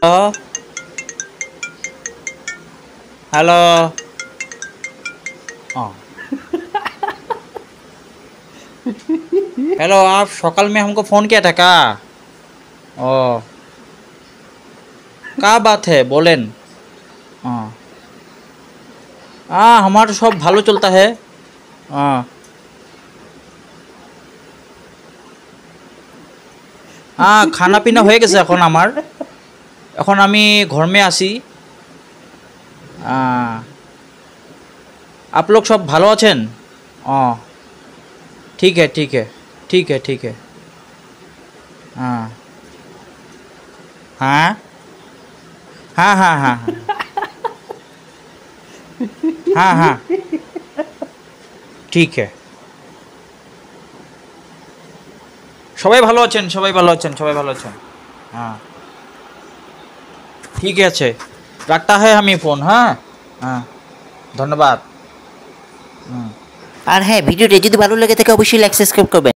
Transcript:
Hello. Hello, आप सकाल में हमको फ़ोन किया था क्या? ओ, क्या बात है बोलें। हाँ हाँ, हमारा सब ভালো चलता है। हाँ हाँ, खाना পিনা হয়ে গেছে এখন আমার। এখন আমি ঘরমে আছি। आप लोग सब ভালো আছেন? ठीक है ठीक है ठीक है ठीक है। हाँ हाँ हाँ हाँ हाँ हाँ हाँ हाँ, ঠিক है। সবাই ভালো আছেন, সবাই ভালো আছেন, সবাই ভালো আছেন। হ্যাঁ, ঠিক আছে। রাখতা है আমি ফোন। হ্যাঁ হ্যাঁ, ধন্যবাদ। হুম। আর হ্যাঁ, ভিডিওটি যদি ভালো লেগে থাকে অবশ্যই লাইক সাবস্ক্রাইব করবেন।